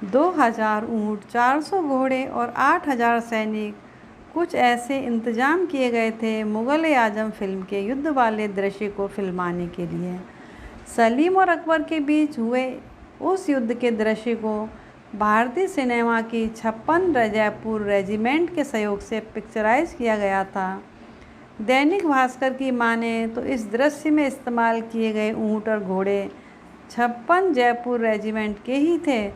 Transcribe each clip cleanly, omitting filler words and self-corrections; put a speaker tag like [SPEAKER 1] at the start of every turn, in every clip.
[SPEAKER 1] 2000 ऊँट, 400 घोड़े और 8000 सैनिक, कुछ ऐसे इंतजाम किए गए थे मुग़ल आज़म फ़िल्म के युद्ध वाले दृश्य को फिल्माने के लिए। सलीम और अकबर के बीच हुए उस युद्ध के दृश्य को भारतीय सिनेमा की 56 जयपुर रेजिमेंट के सहयोग से पिक्चराइज किया गया था। दैनिक भास्कर की माने तो इस दृश्य में इस्तेमाल किए गए ऊँट और घोड़े 56 जयपुर रेजिमेंट के ही थे।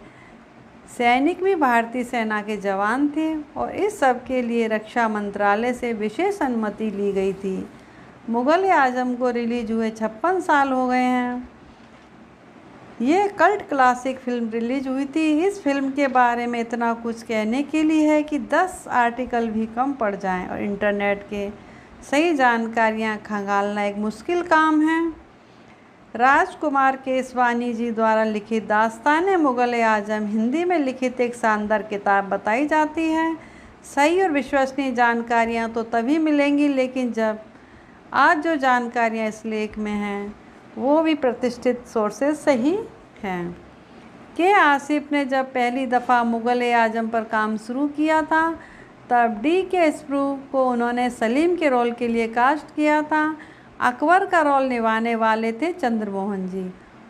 [SPEAKER 1] सैनिक भी भारतीय सेना के जवान थे और इस सब के लिए रक्षा मंत्रालय से विशेष अनुमति ली गई थी। मुग़ल आज़म को रिलीज हुए 56 साल हो गए हैं। ये कल्ट क्लासिक फिल्म रिलीज हुई थी। इस फिल्म के बारे में इतना कुछ कहने के लिए है कि 10 आर्टिकल भी कम पड़ जाएं और इंटरनेट के सही जानकारियां खंगालना एक मुश्किल काम है। राजकुमार केसवानी जी द्वारा लिखित दास्तान मुग़ल आज़म हिंदी में लिखित एक शानदार किताब बताई जाती है। सही और विश्वसनीय जानकारियाँ तो तभी मिलेंगी, लेकिन जब आज जो जानकारियाँ इस लेख में हैं वो भी प्रतिष्ठित सोर्सेज से ही हैं। के आसिफ ने जब पहली दफ़ा मुग़ल आज़म पर काम शुरू किया था तब के स्प्रू को उन्होंने सलीम के रोल के लिए कास्ट किया था। अकबर का रोल निभाने वाले थे चंद्रमोहन जी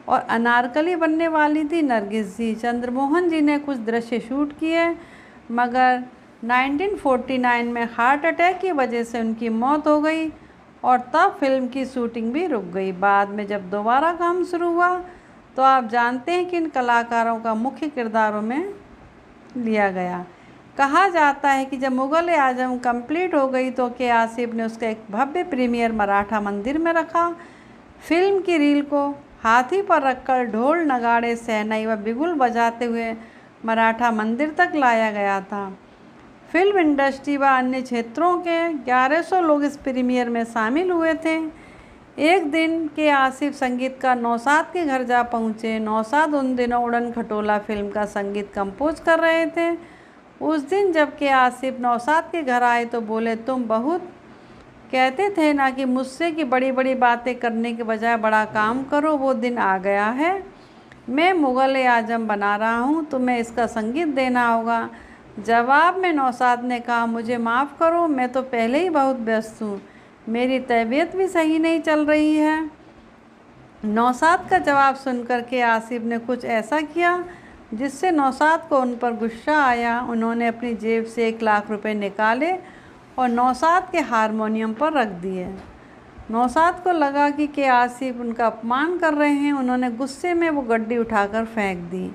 [SPEAKER 1] और अनारकली बनने वाली थी नरगिस जी। चंद्रमोहन जी ने कुछ दृश्य शूट किए, मगर 1949 में हार्ट अटैक की वजह से उनकी मौत हो गई और तब फिल्म की शूटिंग भी रुक गई। बाद में जब दोबारा काम शुरू हुआ तो आप जानते हैं कि इन कलाकारों का मुख्य किरदारों में लिया गया। कहा जाता है कि जब मुग़ल आज़म कंप्लीट हो गई तो के आसिफ ने उसका एक भव्य प्रीमियर मराठा मंदिर में रखा। फिल्म की रील को हाथी पर रखकर ढोल नगाड़े शहनाई व बिगुल बजाते हुए मराठा मंदिर तक लाया गया था। फिल्म इंडस्ट्री व अन्य क्षेत्रों के 1100 लोग इस प्रीमियर में शामिल हुए थे। एक दिन के आसिफ संगीतकार नौशाद के घर जा पहुँचे। नौशाद उन दिनों उड़न खटोला फिल्म का संगीत कंपोज कर रहे थे। उस दिन जब के आसिफ नौशाद के घर आए तो बोले, तुम बहुत कहते थे ना कि मुझसे कि बड़ी बड़ी बातें करने के बजाय बड़ा काम करो, वो दिन आ गया है। मैं मुग़ल आज़म बना रहा हूँ, तुम्हें इसका संगीत देना होगा। जवाब में नौशाद ने कहा, मुझे माफ़ करो, मैं तो पहले ही बहुत व्यस्त हूँ, मेरी तबीयत भी सही नहीं चल रही है। नौशाद का जवाब सुनकर के आसिफ ने कुछ ऐसा किया जिससे नौशाद को उन पर गुस्सा आया। उन्होंने अपनी जेब से 1 लाख रुपए निकाले और नौशाद के हारमोनियम पर रख दिए। नौशाद को लगा कि के आसिफ उनका अपमान कर रहे हैं। उन्होंने गुस्से में वो गड्डी उठाकर फेंक दी।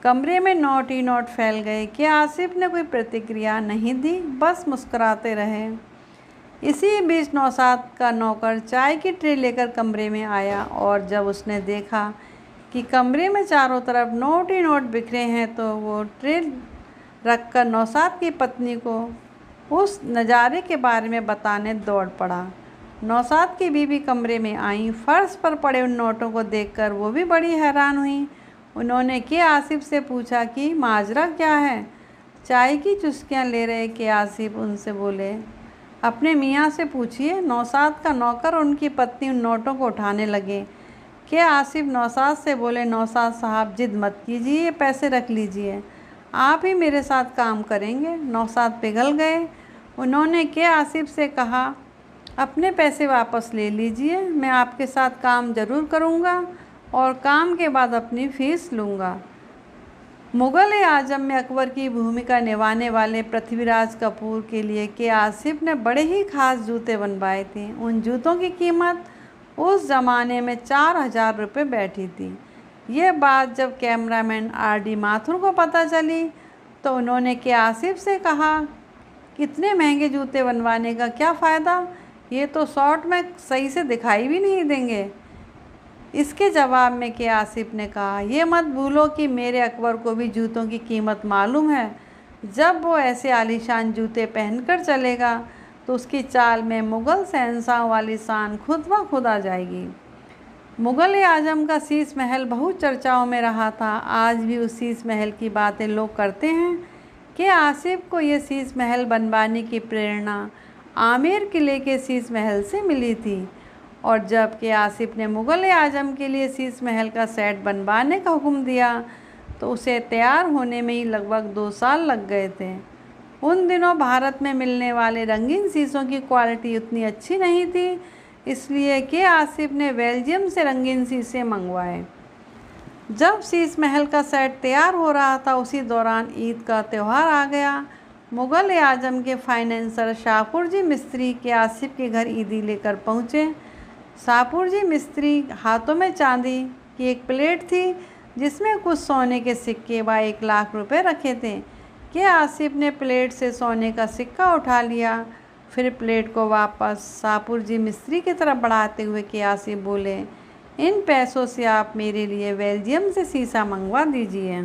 [SPEAKER 1] कमरे में नोट ही नोट फैल गए। के आसिफ ने कोई प्रतिक्रिया नहीं दी, बस मुस्कुराते रहे। इसी बीच नौशाद का नौकर चाय की ट्रे लेकर कमरे में आया और जब उसने देखा कि कमरे में चारों तरफ नोट ही नोट बिखरे हैं तो वो ट्रे रखकर नौशाद की पत्नी को उस नज़ारे के बारे में बताने दौड़ पड़ा। नौशाद की बीवी कमरे में आई। फर्श पर पड़े उन नोटों को देखकर वो भी बड़ी हैरान हुई। उन्होंने के आसिफ से पूछा कि माजरा क्या है। चाय की चुस्कियां ले रहे के आसिफ उनसे बोले, अपने मियाँ से पूछिए। नौशाद का नौकर और उनकी पत्नी उन नोटों को उठाने लगे। के आसिफ नौशाद से बोले, नौशाद साहब जिद मत कीजिए, ये पैसे रख लीजिए, आप ही मेरे साथ काम करेंगे। नौशाद पिघल गए। उन्होंने के आसिफ से कहा, अपने पैसे वापस ले लीजिए, मैं आपके साथ काम ज़रूर करूँगा और काम के बाद अपनी फ़ीस लूँगा। मुग़ल आज़म में अकबर की भूमिका निभाने वाले पृथ्वीराज कपूर के लिए के आसिफ ने बड़े ही ख़ास जूते बनवाए थे। उन जूतों की कीमत उस ज़माने में 4000 रुपये बैठी थी। ये बात जब कैमरामैन RD माथुर को पता चली तो उन्होंने के आसिफ से कहा, कितने महंगे जूते बनवाने का क्या फ़ायदा, ये तो शॉर्ट में सही से दिखाई भी नहीं देंगे। इसके जवाब में के आसिफ ने कहा, ये मत भूलो कि मेरे अकबर को भी जूतों की कीमत मालूम है। जब वो ऐसे आलीशान जूते पहनकर चलेगा तो उसकी चाल में मुग़ल शहंशाह वाली शान खुद ब खुद आ जाएगी। मुग़ल आज़म का शीश महल बहुत चर्चाओं में रहा था। आज भी उस शीश महल की बातें लोग करते हैं। कि आसिफ को ये शीश महल बनवाने की प्रेरणा आमेर किले के शीश महल से मिली थी और जब के आसिफ ने मुग़ल आज़म के लिए शीश महल का सेट बनवाने का हुक्म दिया तो उसे तैयार होने में ही लगभग 2 साल लग गए थे। उन दिनों भारत में मिलने वाले रंगीन शीशों की क्वालिटी उतनी अच्छी नहीं थी, इसलिए के आसिफ ने बेल्जियम से रंगीन शीशे मंगवाए। जब शीश महल का सेट तैयार हो रहा था, उसी दौरान ईद का त्यौहार आ गया। मुग़ल आजम के फाइनेंसर शाहपुरजी मिस्त्री के आसिफ के घर ईदी लेकर पहुँचे। शाहपुरजी मिस्त्री हाथों में चांदी की एक प्लेट थी जिसमें कुछ सोने के सिक्के व 1 लाख रुपए रखे थे। के आसिफ ने प्लेट से सोने का सिक्का उठा लिया, फिर प्लेट को वापस शाहपुरजी मिस्त्री की तरफ बढ़ाते हुए के आसिफ बोले, इन पैसों से आप मेरे लिए बेल्जियम से शीशा मंगवा दीजिए।